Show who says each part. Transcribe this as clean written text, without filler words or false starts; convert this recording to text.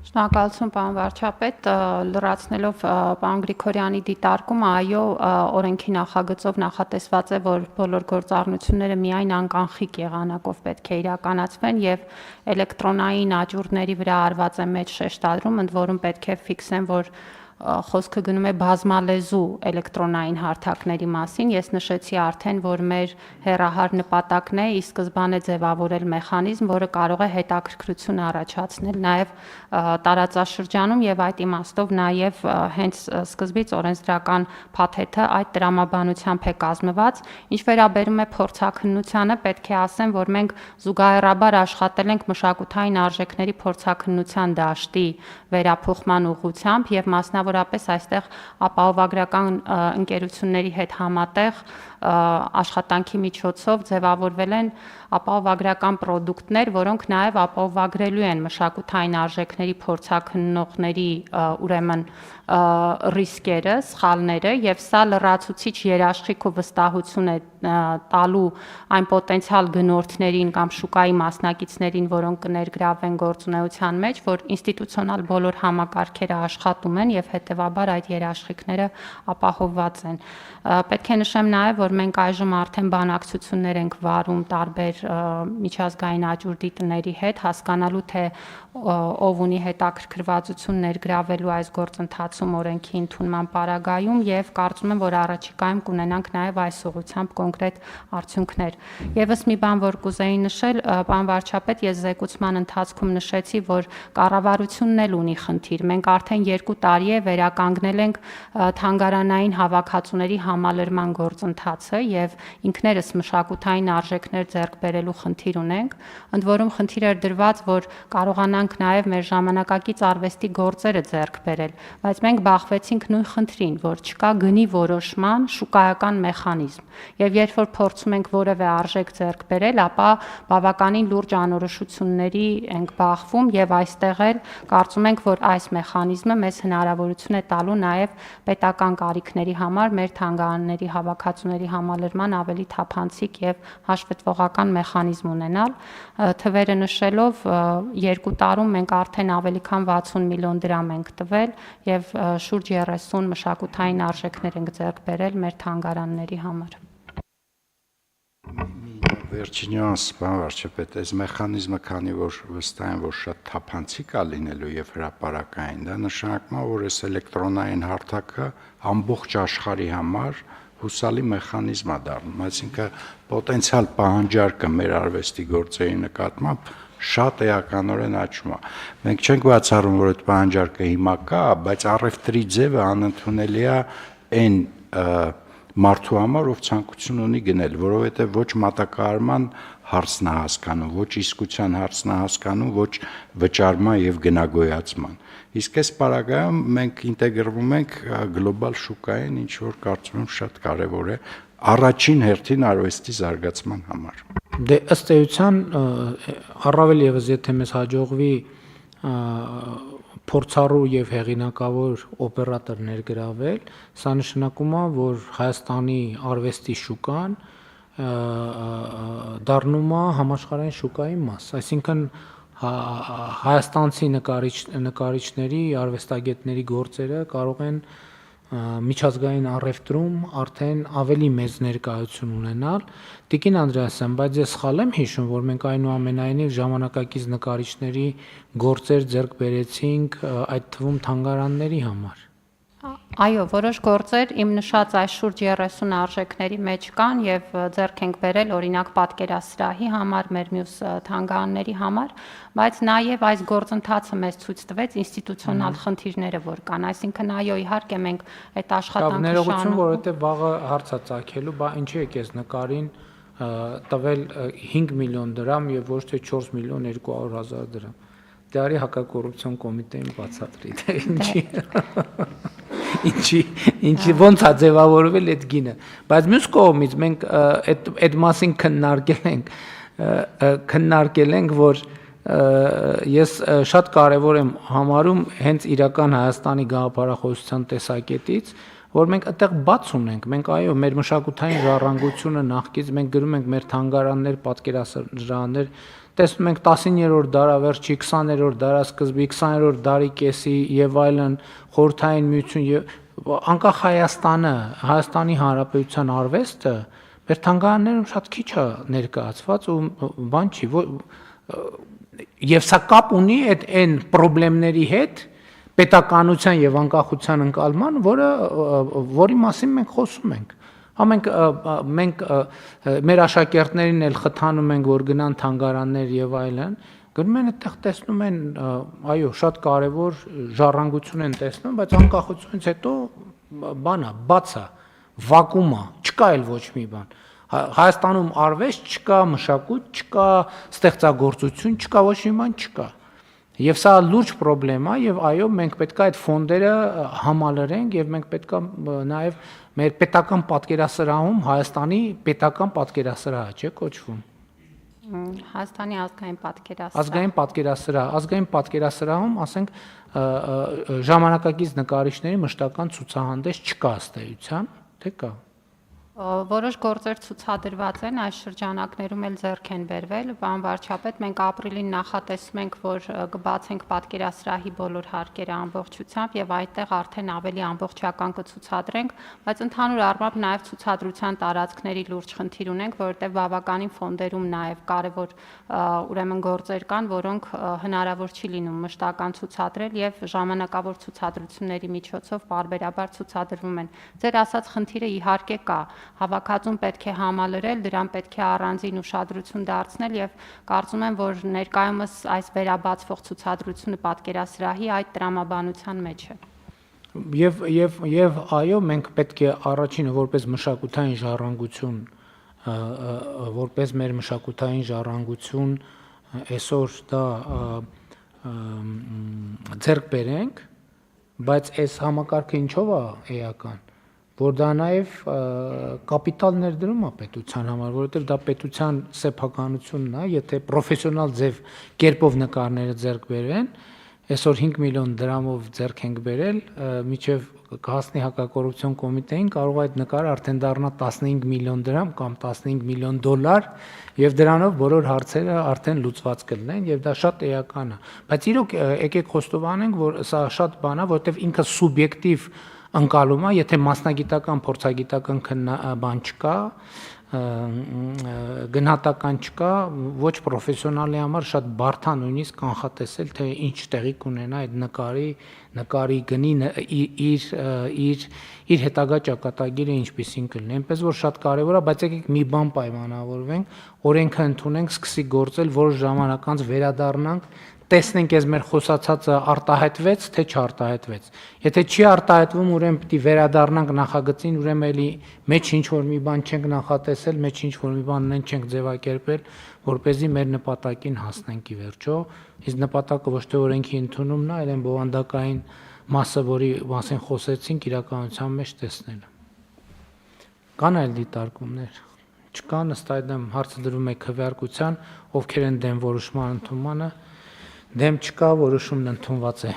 Speaker 1: Շնորհակալություն, պարոն վարչապետ, լրացնելով պարոն Գրիգորյանի դիտարկումը, այո, օրենքի նախագծով նախատեսված է, որ բոլոր գործառնությունները միայն անկանխիկ եղանակով պետք է իրականացվեն եւ էլեկտրոնային աճուրդների վրա արված է մեծ շեշտադրում, ընդ որում պետք է ֆիքսեն, որ խոսքը գնում է բազմալեզու էլեկտրոնային հարթակների մասին։ Ես նշեցի արդեն, որ մեր հեռահար նպատակն է ի սկզբանե ձևավորել մեխանիզմ, որը կարող է հետաքրքրություն առաջացնել նաև տարածաշրջանում եւ այդ իմաստով նաև հենց սկզբից օրենսդրական փաթեթը այդ տրամաբանությամբ է կազմված։ Ինչ վերաբերում է փորձաքննությանը, պետք է ասեմ, որ մենք զուգահեռաբար աշխատել ենք մշակութային արժեքների փորձաքննության դաշտի վերափոխման ուղղությամբ եւ մասնավորապես այստեղ ապահովագրական ընկերությունների հետ համատեղ աշխատանքի միջոցով ձևավորվել են ապահովագրական պրոդուկտներ, որոնք նաև ապահովագրելու են մշակութային արժեքների փորձաքննողների ուրեմն ռիսկերը, սխալները եւ սա լրացուցիչ երաշխիք ու վստահություն է տալու այն պոտենցիալ գնորդներին կամ շուկայի մասնակիցներին, որոնք կներգրավվեն գործունեության մեջ, որ ինստիտուցիոնալ բոլոր համակարգերը աշխատում են եւ հետեւաբար այդ երաշխիքները ապահովված են։ Պետք է նշեմ նաև, որ մենք այժմ արդեն բանակցություններ ենք վարում տարբեր միջազգային աճուրդի տների հետ, հասկանալու թե ով ունի հետաքրքրվածություն ներգրավելու այս գործընթացում օրենքի ընդունման պարագայում եւ կարծում եմ, որ առաջիկայում կունենանք նաև այս ուղղությամբ կոնկրետ արդյունքներ։ Եվս մի բան, որ կուզեի նշել, պարոն վարչապետ, ես զեկուցման ընթացքում նշեցի, որ կառավարությունն էլ ունի խնդիր։ Մենք արդեն 2 տարի է վերականգնել ենք թանգարանային հավաքածուների համալրման գործընթացը եւ ինքներս մշակութային արժեքներ ձեռք բերելու խնդիր ունենք, ընդ որում խնդիր էր դրված, որ կարողանանք նաեւ մեր ժամանակակից արվեստի գործերը ձեռք բերել, բայց մենք բախվեցինք նույն խնդրին, որ չկա գնի որոշման շուկայական մեխանիզմ եւ երբ որ փորձում ենք որևէ արժեք ձեռք բերել, ապա բավականին լուրջ անորոշությունների ենք բախվում եւ այստեղ էլ կարծում ենք, որ այս մեխանիզմը մեզ հնարավորություն է տալու նաեւ պետական կարիքների համար մեր թանգարանների հավաքածուների համալրման ավելի թափանցիկ եւ հաշվետվողական մեխանիզմ ունենալ։ Թվերը նշելով 2 տարում մենք արդեն ավելի քան 60 միլիոն դրամ ենք տվել եւ շուրջ 30 մշակութային արժեքներ ենք ձեռք բերել մեր թանգարանների համար։
Speaker 2: Վերջինս, պարոն վարչապետ, այս մեխանիզմը քանի որ վստահ եմ, որ շատ թափանցիկ է լինելու եւ հրապարակային, դա նշանակում է, որ այս էլեկտրոնային հարթակը ամբողջ աշխարհի համար հուսալի մեխանիզմ է դառնում, այսինքն պոտենցիալ պահանջարկը մեր արվեստի գործերի նկատմամբ շատ էականորեն աճում է։ Մենք չենք բացառում, որ այդ պահանջարկը հիմա կա, բայց առևտրի ձևը անընդունելի է այն մարդու համար, ով ցանկություն ունի գնել, որովհետև ոչ մատակարարման հարցն է հասկանում, ոչ իսկության հարցն է հասկանում, ոչ վճարման եւ գնագոյացման։ Իսկ այս պարագայում մենք ինտեգրվում ենք գլոբալ շուկային, ինչ որ կարծում եմ շատ կարեւոր է առաջին հերթին արվեստի զարգացման համար։
Speaker 3: Դե ըստ էության առավել եւս եթե մեզ հաջողվի փորձառու եւ հեղինակավոր օպերատոր ներգրավել, սա նշանակում է, որ Հայաստանի արվեստի շուկան դառնում է համաշխարհային շուկայի մաս, այսինքն հայաստանցի նկարիչների, արվեստագետների գործերը կարող են միջազգային առևտրում արդեն ավելի մեծ ներկայություն ունենալ։ Տիկին Անդրեասյան, բայց ես սխալ եմ հիշում, որ մենք այնուամենայնիվ ժամանակակից նկարիչների գործեր ձեռք բերեցինք այդ թվում թանգարանների համար։
Speaker 1: Այո, որոշ գործեր իմ նշած այս շուրջ 30 արժեքների մեջ կան եւ ձեռք ենք բերել օրինակ պատկերասրահի համար, մեր մյուս թանգարանների համար, բայց նաեւ այս գործընթացը մեզ ցույց տվեց ինստիտուցիոնալ խնդիրները, որ կան, այսինքն այո, իհարկե մենք այդ աշխատանքը
Speaker 3: շարունակում, որովհետեւ վաղը հարց է ծագելու, բա ինչի է քեզ նկարին տվել 5 միլիոն դրամ եւ ոչ թե 4 միլիոն 200,000 դրամ։ Դե արի հակակոռուպցիոն կոմիտեին բացատրի, թե ինչի ոնց է ձևավորվել այդ գինը, բայց մյուս կողմից մենք այդ մասին քննարկել ենք, որ ես շատ կարևոր եմ համարում հենց իրական Հայաստանի գաղափարախոսության տեսակետից, որ մենք այդտեղ բաց ունենք, մենք այո, մեր մշակութային ժառանգությունը նախկից մենք գրում ենք մեր թանգարաններ, պատկերասրահներ տեսնում ենք 19-րդ դարավերջի, 20-րդ դարասկզբի, 20-րդ դարի կեսի եւ այլն խորհրդային միություն եւ անկախ Հայաստանի Հանրապետության արվեստը մեր թանգարաններում շատ քիչ է ներկայացված ու բան չի եւ սա կապ ունի այն խնդիրների հետ պետականության եւ անկախության ընկալման, որի մասին մենք խոսում ենք։ Մենք մեր աշակերտներին էլ խթանում ենք, որ գնան թանգարաններ եւ այլն, գնում են այդտեղ տեսնում են, այո, շատ կարեւոր ժառանգություն են տեսնում, բայց անկախությունից հետո բանա, բաց է, վակուում է, չկա էլ ոչ մի բան։ Հայաստանում արվեստ չկա, մշակույթ չկա, ստեղծագործություն չկա, ոչ մի բան չկա։ Եվ սա լուրջ խնդրեմ է եւ այո մենք պետք է այդ ֆոնդերը համալրենք եւ մենք պետք է նաեւ մեր պետական պատկերասրահում Հայաստանի պետական պատկերասրահ չէ կոչվում
Speaker 1: Հայաստանի ազգային պատկերասրահ
Speaker 3: ազգային պատկերասրահում ասենք ժամանակակից նկարիչների մշտական ցուցահանդես չկա ըստ էության թե կա
Speaker 1: Որոշ գործեր ցուցադրված են այս շրջանակներում էլ ձեռք են բերվել, պարոն վարչապետ, մենք ապրիլին նախատեսում ենք, որ կբացենք պատկերասրահի բոլոր հարկերը ամբողջությամբ եւ այդտեղ արդեն ավելի ամբողջական կցուցադրենք, բայց ընդհանուր առմամբ նաեւ ցուցադրության տարածքների լուրջ խնդիր ունենք, որովհետեւ բավականին ֆոնդերում նաեւ կարեւոր ուրեմն գործեր կան, որոնք հնարավոր չի լինում մշտական ցուցադրել եւ ժամանակավոր ցուցադրությունների միջոցով պարբերաբար ցուցադրվում են։ Ձեր ասած խնդիրը իհարկե կա Հավաքածուն պետք է համալրել, դրան պետք է առանձին ուշադրություն դարձնել եւ կարծում եմ, որ ներկայումս այս վերաբացվող ցուցադրությունը պատկերասրահի այդ տրամաբանության մեջ է։
Speaker 3: Եվ այո, մենք պետք է առաջինը որպես մշակութային ժառանգություն, որպես մեր մշակութային ժառանգություն այսօր դա ձեռք բերենք, բայց այս համակարգը ինչով է էական որ դա նաև կապիտալ ներդրում է պետության համար, որովհետև դա պետության սեփականությունն է, եթե պրոֆեսիոնալ ձև կերպով նկարները ձեռք բերեն, այսօր 5 միլիոն դրամով ձեռք ենք բերել, միջև կհասնի հակակոռուպցիոն կոմիտեին կարող այդ նկարը արդեն դառնա 15 միլիոն դրամ կամ 15 միլիոն դոլար եւ դրանով բոլոր հարցերը արդեն լուծված կլինեն եւ դա շատ էական է, բայց իրոք եկեք խոստովանենք, որ սա շատ բան է, որովհետև ինքը սուբյեկտիվ ընկալում է, եթե մասնագիտական, փորձագիտական բան չկա, գնահատական չկա, ոչ պրոֆեսիոնալի համար շատ բարդ է նույնիսկ կանխատեսել, թե ինչ տեղի կունենա այդ նկարի գնի իր հետագա ճակատագիրը ինչպիսին կլինի։ Այնպես որ շատ կարևոր է, բայց եկեք մի բան պայմանավորվենք, օրենքը ընդունենք, սկսի գործել, որ ժամանակ անց վերադառնանք տեսնենք ես մեր խոսացածը արտահայտվեց, թե չարտահայտվեց։ Եթե չի արտահայտվում, ուրեմն պիտի վերադառնանք նախագծին, ուրեմն էլի մեջ ինչ-որ մի բան չենք նախատեսել, մեջ ինչ-որ մի բան չենք ձևակերպել, որպեսզի մեր նպատակին հասնենք ի վերջո։ Իսկ նպատակը ոչ թե օրենքի ընդունումն է, այլ այն բովանդակային մասը, որի մասին խոսեցինք, իրականության մեջ տեսնելը։ Կան այլ դիտարկումներ։ Չկան, ըստ այդմ հարցը դրում է քվեարկության, ովքեր են դեմ որոշման ընդունմանը, դեմ չկա, որոշումն ընդունված է։